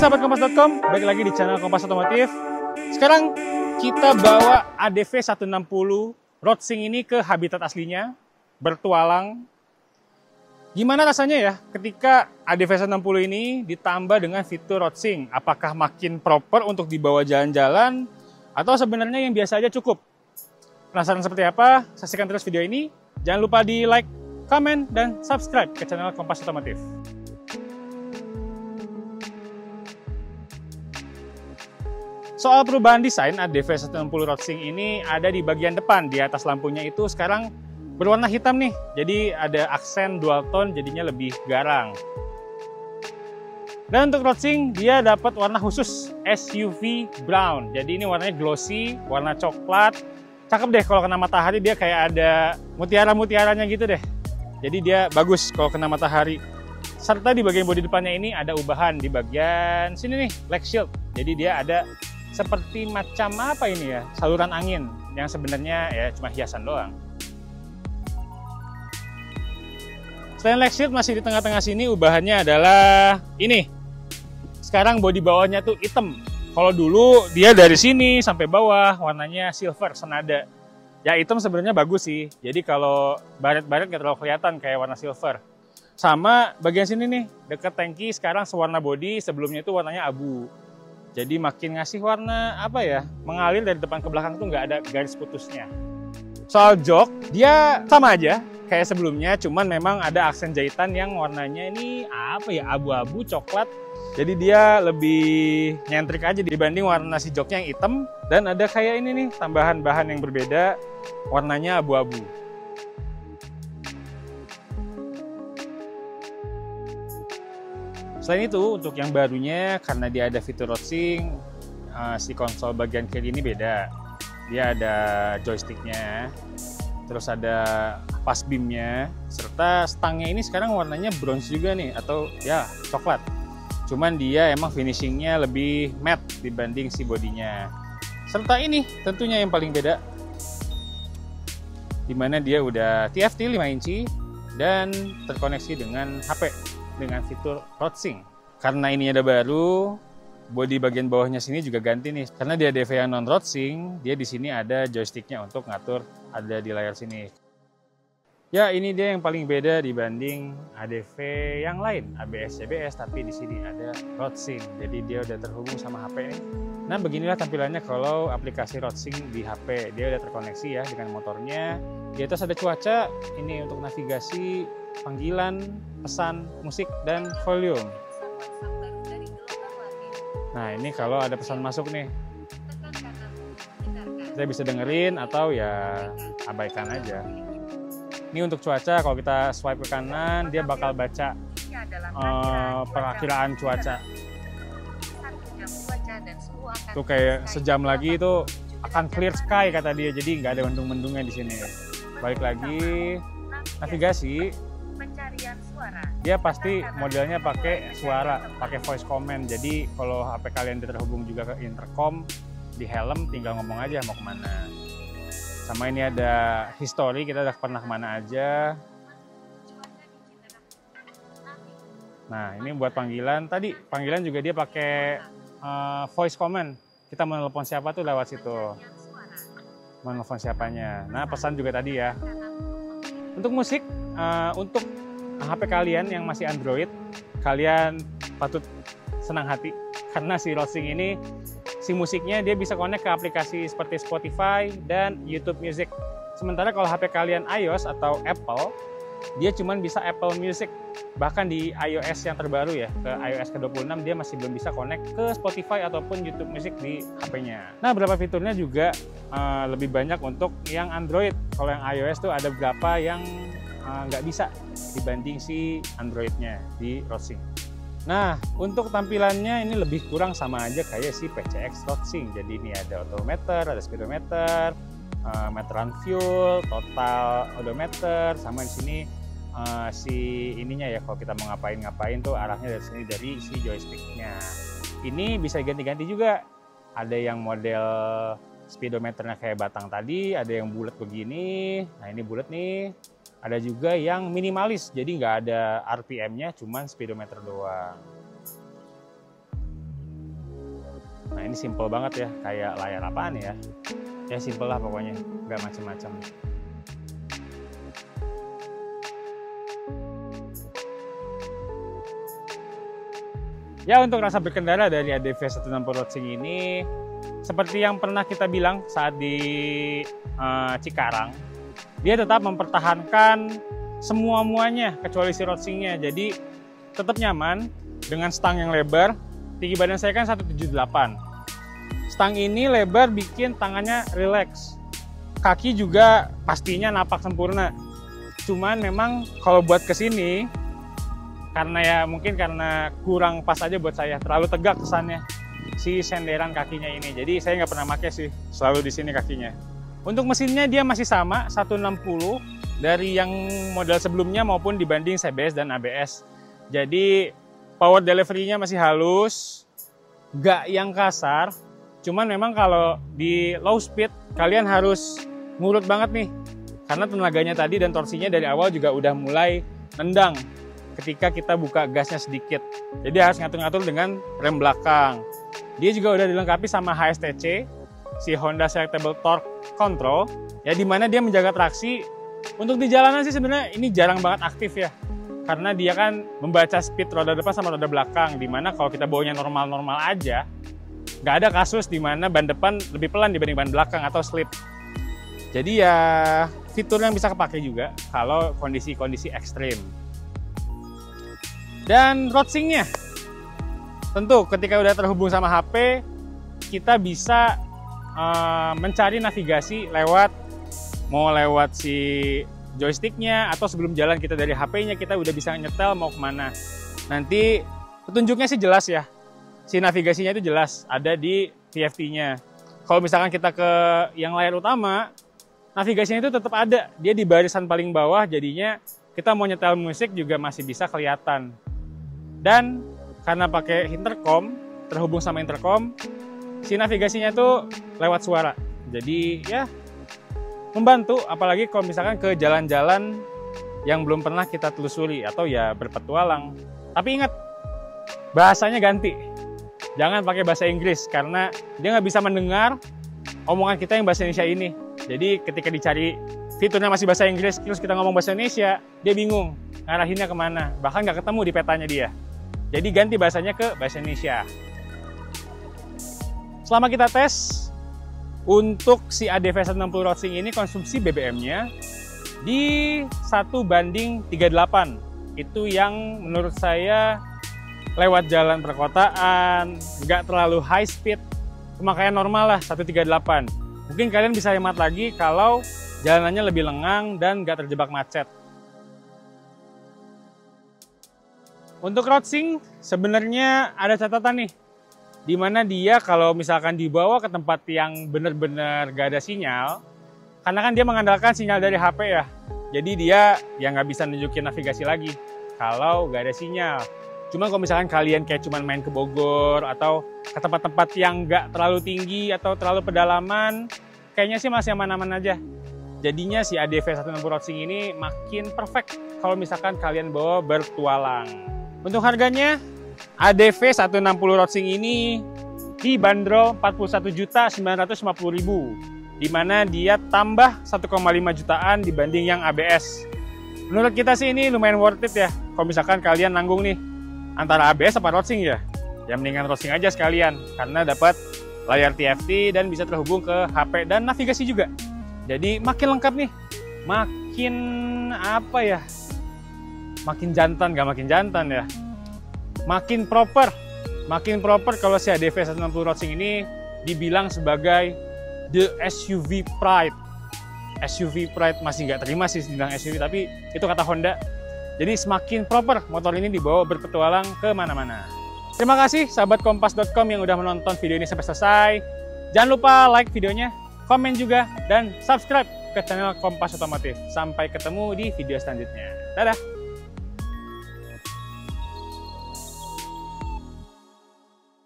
sahabat Kompas.com, balik lagi di channel Kompas Otomotif. Sekarang kita bawa ADV 160 Roadsing ini ke habitat aslinya, bertualang. Gimana rasanya ya ketika ADV 160 ini ditambah dengan fitur Roadsing? Apakah makin proper untuk dibawa jalan-jalan atau sebenarnya yang biasa aja cukup? Penasaran seperti apa? Saksikan terus video ini. Jangan lupa di like, komen, dan subscribe ke channel Kompas Otomotif. Soal perubahan desain, ADV 160 Roadsing ini ada di bagian depan. Di atas lampunya itu sekarang berwarna hitam nih. Jadi ada aksen dual tone, jadinya lebih garang. Dan untuk Roadsing, dia dapat warna khusus SUV brown. Jadi ini warnanya glossy, warna coklat. Cakep deh kalau kena matahari, dia kayak ada mutiara-mutiaranya gitu deh. Jadi dia bagus kalau kena matahari. Serta di bagian bodi depannya ini ada ubahan di bagian sini nih, leg shield. Jadi dia ada seperti macam apa ini ya, saluran angin yang sebenarnya ya cuma hiasan doang. Selain leg shield, masih di tengah-tengah sini ubahannya adalah ini. Sekarang bodi bawahnya tuh hitam. Kalau dulu dia dari sini sampai bawah warnanya silver senada. Ya hitam sebenarnya bagus sih. Jadi kalau baret-baret nggak terlalu kelihatan kayak warna silver. Sama bagian sini nih, dekat tangki sekarang sewarna bodi, sebelumnya itu warnanya abu. Jadi makin ngasih warna apa ya, mengalir dari depan ke belakang tuh nggak ada garis putusnya. Soal jok, dia sama aja kayak sebelumnya, cuman memang ada aksen jahitan yang warnanya ini apa ya, abu-abu coklat. Jadi dia lebih nyentrik aja dibanding warna si joknya yang hitam. Dan ada kayak ini nih, tambahan bahan yang berbeda, warnanya abu-abu. Selain itu, untuk yang barunya, karena dia ada fitur Roadsing, si konsol bagian kiri ini beda. Dia ada joysticknya, terus ada pas beamnya, serta stangnya ini sekarang warnanya bronze juga nih, atau ya coklat. Cuman dia emang finishingnya lebih matte dibanding si bodinya. Serta ini tentunya yang paling beda, dimana dia udah TFT 5 inci dan terkoneksi dengan HP dengan fitur Roadsing. Karena ini ada baru, bodi bagian bawahnya sini juga ganti nih. Karena dia ADV yang non Roadsing, dia di sini ada joysticknya untuk ngatur, ada di layar sini. Ya, ini dia yang paling beda dibanding ADV yang lain, ABS, CBS, tapi di sini ada Roadsing. Jadi dia udah terhubung sama HP nih. Nah, beginilah tampilannya kalau aplikasi Roadsing di HP. Dia udah terkoneksi ya dengan motornya. Di atas ada cuaca, ini untuk navigasi, panggilan, pesan, musik, dan volume. Nah, ini kalau ada pesan masuk nih, kita bisa dengerin atau ya abaikan aja. Ini untuk cuaca, kalau kita swipe ke kanan, dia bakal baca perakiraan cuaca. Tuh kayak sejam lagi itu akan clear sky kata dia, jadi nggak ada mendung-mendungnya di sini. Balik lagi, navigasi. Dia pasti modelnya pakai suara, pakai voice command. Jadi kalau HP kalian terhubung juga ke intercom, di helm tinggal ngomong aja mau kemana. Sama ini ada history, kita udah pernah kemana aja. Nah, ini buat panggilan. Tadi panggilan juga dia pakai voice command. Kita mau telepon siapa tuh lewat situ. Mau telepon siapanya. Nah, pesan juga tadi ya. Untuk musik, untuk HP kalian yang masih Android, kalian patut senang hati. Karena si Roadsing ini, si musiknya dia bisa connect ke aplikasi seperti Spotify dan YouTube Music. Sementara kalau HP kalian iOS atau Apple, dia cuma bisa Apple Music. Bahkan di iOS yang terbaru ya, ke iOS ke-26, dia masih belum bisa connect ke Spotify ataupun YouTube Music di HP-nya. Nah, beberapa fiturnya juga lebih banyak untuk yang Android. Kalau yang iOS tuh ada beberapa yang nggak bisa dibanding si Android-nya di Roadsing. Nah, untuk tampilannya ini lebih kurang sama aja kayak si PCX Roadsing. Jadi ini ada odometer, ada speedometer, meteran fuel, total odometer, sama di sini si ininya ya, kalau kita mau ngapain tuh arahnya dari sini, dari si joysticknya. Ini bisa ganti-ganti juga. Ada yang model speedometernya kayak batang tadi, ada yang bulat begini. Nah, ini bulat nih. Ada juga yang minimalis, jadi nggak ada RPM-nya, cuman speedometer doang. Nah ini simple banget ya, kayak layar apaan ya? Ya simple lah pokoknya, nggak macem-macem. Ya untuk rasa berkendara dari ADV 160 Racing ini, seperti yang pernah kita bilang saat di Cikarang, dia tetap mempertahankan semua-muanya kecuali si Racingnya. Jadi tetap nyaman dengan stang yang lebar. Tinggi badan saya kan 178. Stang ini lebar bikin tangannya rileks. Kaki juga pastinya napak sempurna. Cuman memang kalau buat kesini, karena ya mungkin karena kurang pas aja buat saya, terlalu tegak kesannya si senderan kakinya ini. Jadi saya nggak pernah pakai sih, selalu di sini kakinya. Untuk mesinnya dia masih sama 160 dari yang model sebelumnya maupun dibanding CBS dan ABS. Jadi power delivery-nya masih halus, nggak yang kasar. Cuman memang kalau di low speed kalian harus ngurut banget nih, karena tenaganya tadi dan torsinya dari awal juga udah mulai nendang ketika kita buka gasnya sedikit. Jadi harus ngatur-ngatur dengan rem belakang. Dia juga udah dilengkapi sama HSTC, si Honda Selectable Torque Control, ya dimana dia menjaga traksi. Untuk di jalanan sih sebenarnya ini jarang banget aktif ya, karena dia kan membaca speed roda depan sama roda belakang, dimana kalau kita bawanya normal-normal aja, nggak ada kasus dimana ban depan lebih pelan dibanding ban belakang atau slip. Jadi ya fitur yang bisa kepake juga kalau kondisi-kondisi ekstrim. Dan roadsing-nya, tentu ketika udah terhubung sama HP, kita bisa mencari navigasi mau lewat si joysticknya, atau sebelum jalan kita dari HP-nya kita udah bisa nyetel mau kemana. Nanti petunjuknya sih jelas ya, si navigasinya itu jelas ada di TFT-nya. Kalau misalkan kita ke yang layar utama, navigasinya itu tetap ada, dia di barisan paling bawah, jadinya kita mau nyetel musik juga masih bisa kelihatan. Dan karena pakai intercom, terhubung sama intercom, si navigasinya itu lewat suara. Jadi ya membantu, apalagi kalau misalkan ke jalan-jalan yang belum pernah kita telusuri atau ya berpetualang. Tapi ingat, bahasanya ganti. Jangan pakai bahasa Inggris karena dia nggak bisa mendengar omongan kita yang bahasa Indonesia ini. Jadi ketika dicari fiturnya masih bahasa Inggris, terus kita ngomong bahasa Indonesia, dia bingung ngarahinnya kemana. Bahkan nggak ketemu di petanya dia. Jadi ganti bahasanya ke bahasa Indonesia. Selama kita tes, untuk si ADV 160 Racing ini konsumsi BBM-nya di 1:38. Itu yang menurut saya lewat jalan perkotaan, nggak terlalu high speed, pemakaian normal lah 138. Mungkin kalian bisa hemat lagi kalau jalanannya lebih lengang dan nggak terjebak macet. Untuk Racing sebenarnya ada catatan nih, di mana dia kalau misalkan dibawa ke tempat yang benar-benar gak ada sinyal, karena kan dia mengandalkan sinyal dari HP ya, jadi dia ya nggak bisa nunjukin navigasi lagi kalau gak ada sinyal. Cuma kalau misalkan kalian kayak cuman main ke Bogor atau ke tempat-tempat yang nggak terlalu tinggi atau terlalu pedalaman, kayaknya sih masih aman-aman aja. Jadinya si ADV 160 Racing ini makin perfect kalau misalkan kalian bawa bertualang. Untuk harganya, ADV 160 Racing ini dibanderol 41.950.000, di mana dia tambah 1,5 jutaan dibanding yang ABS. Menurut kita sih ini lumayan worth it ya. Kalau misalkan kalian nanggung nih antara ABS apa Racing ya mendingan Racing aja sekalian, karena dapat layar TFT dan bisa terhubung ke HP dan navigasi juga. Jadi makin lengkap nih, makin apa ya? Makin jantan, gak makin jantan ya. Makin proper kalau si ADV 160 Racing ini dibilang sebagai the SUV Pride. SUV Pride masih nggak terima sih dibilang SUV, tapi itu kata Honda. Jadi semakin proper motor ini dibawa berpetualang kemana-mana. Terima kasih sahabat kompas.com yang udah menonton video ini sampai selesai. Jangan lupa like videonya, komen juga, dan subscribe ke channel Kompas Otomotif. Sampai ketemu di video selanjutnya. Dadah!